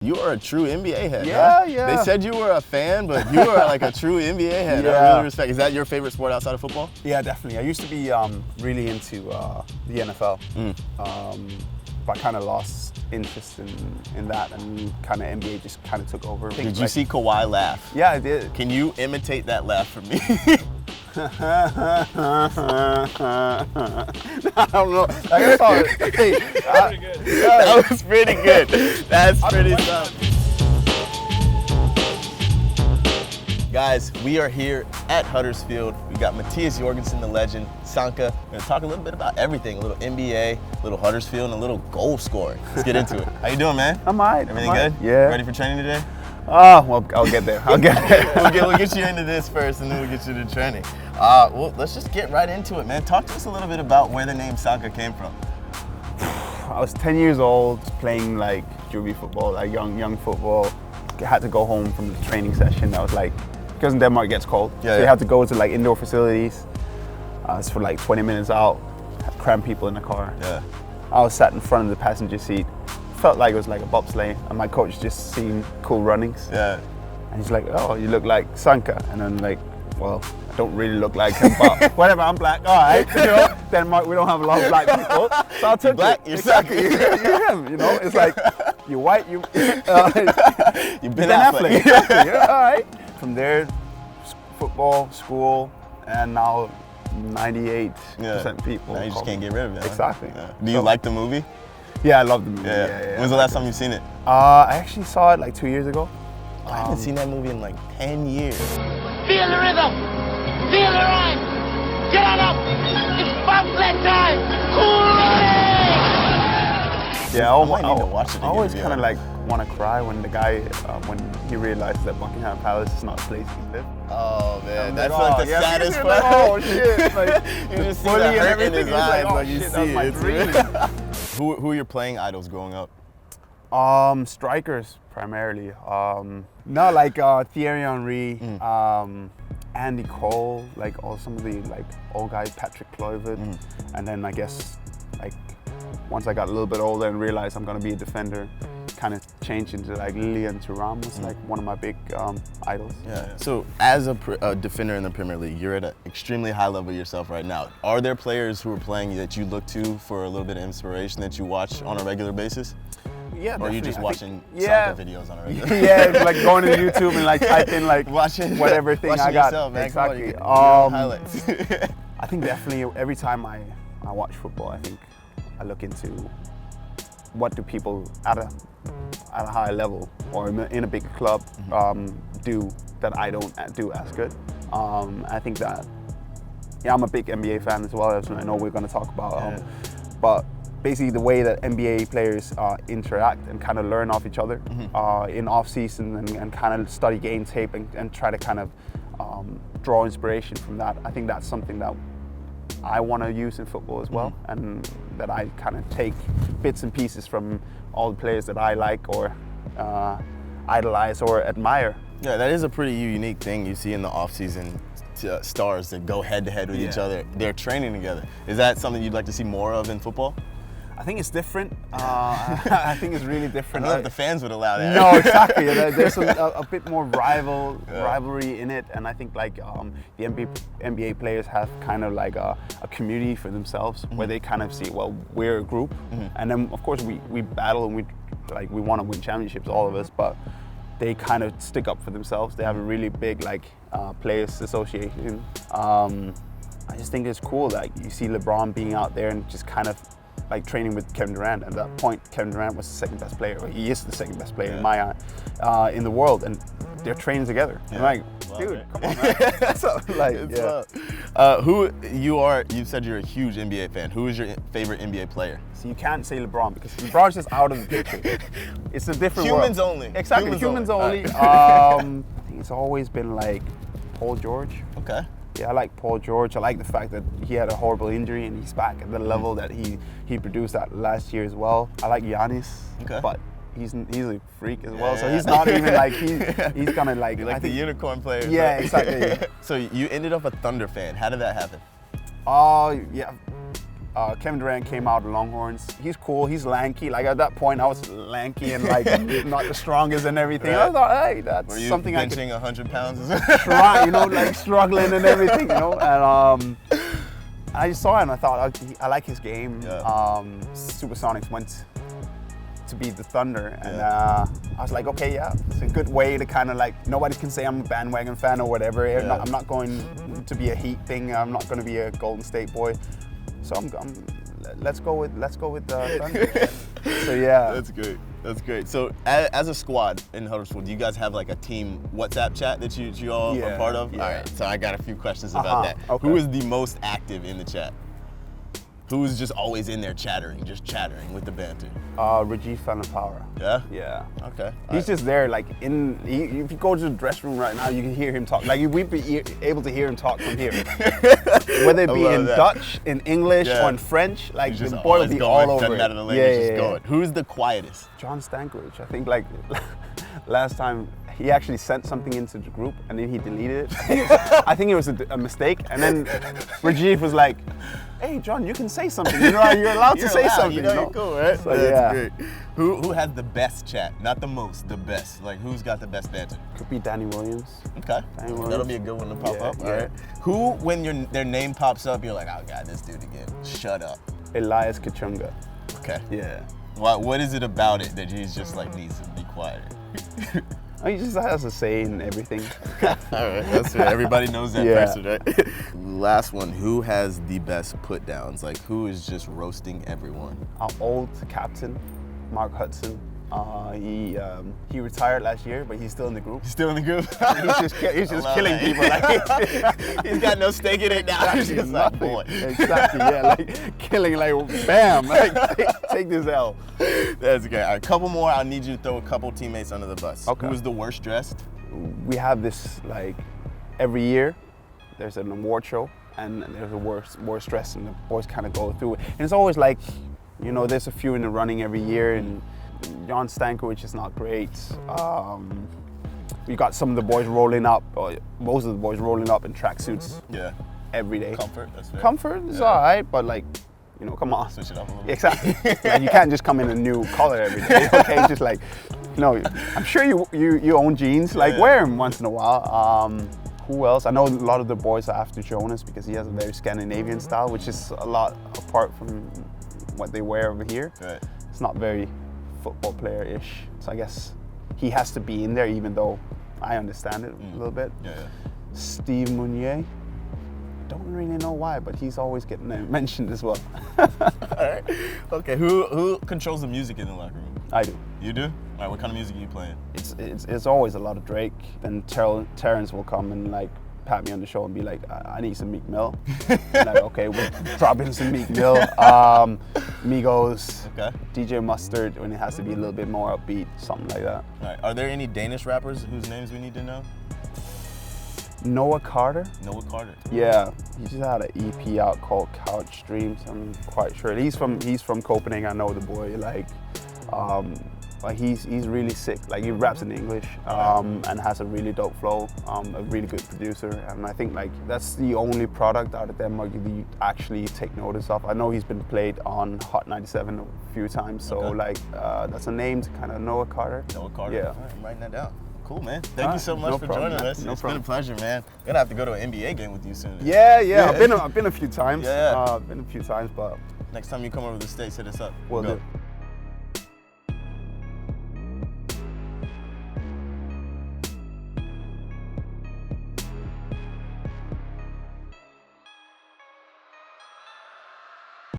You are a true NBA head. Yeah, huh? yeah. They said you were a fan, but you are like a true NBA head. Yeah. I really respect. Is that your favorite sport outside of football? Yeah, definitely. I used to be really into the NFL, but I kind of lost interest in that, and kind of NBA just kind of took over. Did you see Kawhi laugh? Yeah, I did. Can you imitate that laugh for me? I don't know. I saw it. Hey, Pretty good. That was pretty good. That's pretty tough. Guys, we are here at Huddersfield. We got Mathias Jørgensen, the legend, Zanka. We're going to talk a little bit about everything, a little NBA, a little Huddersfield, and a little goal scoring. Let's get into it. How you doing, man? I'm alright. Everything good? Yeah. Ready for training today? Oh, well, I'll get there. We'll We'll get you into this first, and then we'll get you to training. Well, let's just get right into it, man. Talk to us a little bit about where the name Zanka came from. I was 10 years old, playing like juvie football, like young football. I had to go home from the training session. I was like, because in Denmark it gets cold, so you have to go to like indoor facilities. It's for like 20 minutes out, cram people in the car. Yeah. I was sat in front of the passenger seat. Felt like it was like a bobsleigh, and my coach just seen cool runnings. Yeah. And he's like, "Oh, you look like Zanka," and I'm like, "Well, I don't really look like him, but whatever. I'm black, all right." You know, Denmark, we don't have a lot of black people, so I took black, it. you're Exactly, you're him. You know, it's like you're white, you've been Affleck. Exactly. Yeah, all right. From there, football, school, and now 98% people. Now you just can't get rid of it. Huh? Exactly. Yeah. Do you like the movie? Yeah, I love the movie. Yeah. When's the last time you've seen it? I actually saw it like 2 years ago. I haven't seen that movie in like 10 years. Feel the rhythm. Feel the rhyme. Get on up. It's bobsled time. Cool running. Yeah, I might need to watch it again, I always to be kind of like honest. want to cry when the guy, when he realizes that Buckingham Palace is not a place he live. Oh man, I'm that's like, like the oh, yeah, saddest you're part. like, oh shit! Like, You the just see bully the and hurt in everything. his He's like, eyes, oh like you shit, see that's my it. dream. Who are your playing idols growing up? Strikers primarily. No, like Thierry Henry, Andy Cole, like all some of the like old guys, Patrick Kluivert, and then I guess like once I got a little bit older and realized I'm gonna be a defender, kind of changed into like Lilian Thuram was like one of my big idols. Yeah. So as a defender in the Premier League, you're at an extremely high level yourself right now. Are there players who are playing that you look to for a little bit of inspiration that you watch on a regular basis? Yeah, Or are you definitely. just I watching think- yeah. soccer videos on a regular Yeah, it's like going to YouTube and like type in like Watching whatever thing watching I got. yourself, man. Come on, Exactly. you get your own highlights. I think definitely every time I watch football, I think I look into what do people at a high level or in a big club do that I don't do as good. I think that I'm a big NBA fan as well, as I know we're going to talk about. But basically the way that NBA players interact and kind of learn off each other in off season and kind of study game tape and try to kind of draw inspiration from that. I think that's something that I want to use in football as well, and that I kind of take bits and pieces from all the players that I like or idolize or admire. Yeah, that is a pretty unique thing you see in the off-season. Stars that go head-to-head with each other. They're training together. Is that something you'd like to see more of in football? I think it's different. I think it's really different. I don't know if the fans would allow that. No, exactly. There's a bit more rivalry in it, and I think like the NBA players have kind of like a community for themselves where they kind of see, well, we're a group, and then of course we battle and we want to win championships, all of us, but they kind of stick up for themselves. They have a really big like players association. I just think it's cool that you see LeBron being out there and just kind of like training with Kevin Durant. At that point, Kevin Durant was the second best player, or he is the second best player in my eye, in the world, and they're training together. I'm like, dude, come on, man. So, like, who you are? You said you're a huge NBA fan. Who is your favorite NBA player? So you can't say LeBron because LeBron's just out of the picture. It's a different Humans world. only. Exactly, humans only. Right. I think it's always been like Paul George. Okay. Yeah, I like Paul George. I like the fact that he had a horrible injury and he's back at the level that he produced at last year as well. I like Giannis, but he's a freak as well. So he's not even like he's gonna like. You like I think, the unicorn players. Yeah, right? exactly. So you ended up a Thunder fan. How did that happen? Oh yeah, Kevin Durant came out of the Longhorns. He's cool. He's lanky. Like at that point, I was lanky and like not the strongest and everything. Right. I thought, hey, that's Were you something I could benching 100 pounds? try. You know, like struggling and everything. You know, and I just saw him. I thought I like his game. Yeah. Supersonics went to beat the Thunder, and I was like, okay, yeah, it's a good way to kind of like, nobody can say I'm a bandwagon fan or whatever. Yeah. I'm not going to be a Heat thing. I'm not going to be a Golden State boy. So let's go with the Thunder. So yeah, That's great. That's great. So as a squad in Huddersfield, do you guys have like a team WhatsApp chat that you all are part of? Yeah. All right. So I got a few questions about that. Okay. Who is the most active in the chat? Who is just always in there chattering with the banter? Rajiv Power. Yeah? Yeah. Okay. He's just there, like if you go to the dressing room right now, you can hear him talk. Like we'd be able to hear him talk from here. Whether it be in Dutch, in English, or in French, like He's the just boy will be all over doesn't it. matter the language, just going. Who's the quietest? John Stankovic. I think like last time he actually sent something into the group and then he deleted it. I think it was a mistake. And then Rajiv was like, hey John, you can say something. You know, you're allowed to say something. You know, you're cool, right? So, That's great. Who has the best chat? Not the most, the best. Like who's got the best banter? Could be Danny Williams. Okay. Danny Williams. That'll be a good one to pop up. Yeah. All right. Who, when their name pops up, you're like, oh god, this dude again. Shut up. Elias Kachunga. Okay. Yeah. What is it about it that he's just like needs to be quiet? He just has a say in everything. All right, that's right. Everybody knows that Yeah. person, right? Last one. Who has the best put downs? Like who is just roasting everyone? Our old captain, Mark Hudson. He retired last year, but he's still in the group. He's still in the group. He's just killing that. people. Like, He's got no stake in it now. He's just like, nothing. boy. Exactly. Yeah, like killing, like bam, like take this L. That's great. All right, couple more. I need you to throw a couple teammates under the bus. Okay. Who's the worst dressed? We have this like every year. There's an award show, and there's a worst dress, and the boys kind of go through it. And it's always like, you know, there's a few in the running every year, and John Stankovic is not great. We got some of the boys rolling up, or most of the boys rolling up in tracksuits every day. Comfort, that's fair. Comfort is all right, but like, you know, come on. Switch it up a little bit. Exactly. Like, you can't just come in a new color every day. Okay, just like, you know, I'm sure you own jeans. Like, wear them once in a while. Who else? I know a lot of the boys are after Jonas because he has a very Scandinavian style, which is a lot apart from what they wear over here. Right. It's not very football player-ish. So I guess he has to be in there, even though I understand it a little bit. Yeah. Steve Meunier. Don't really know why, but he's always getting mentioned as well. All right. Okay. Who controls the music in the locker room? I do. You do? All right. What kind of music are you playing? It's always a lot of Drake. Then Terrence will come and like pat me on the shoulder and be like, I need some Meek Mill. And like, okay, we'll drop in some Meek Mill. Migos. Okay. DJ Mustard when it has to be a little bit more upbeat, something like that. All right. Are there any Danish rappers whose names we need to know? Noah Carter. Noah Carter. Yeah, he just had an EP out called Couch Dreams. I'm quite sure. He's from Copenhagen. I know the boy. Like, but he's really sick. Like he raps in English and has a really dope flow. A really good producer, and I think like that's the only product out of Denmark you actually take notice of. I know he's been played on Hot 97 a few times, so like that's a name to kind of Noah Carter. Noah Carter. Yeah. All right, I'm writing that down. Cool, man. Thank you so much for problem, joining man. us. No It's problem. been a pleasure, man. Gonna have to go to an NBA game with you soon. Yeah. I've been a few times. Yeah. Been a few times, but Next time you come over to the States, hit us up. we'll Go. do.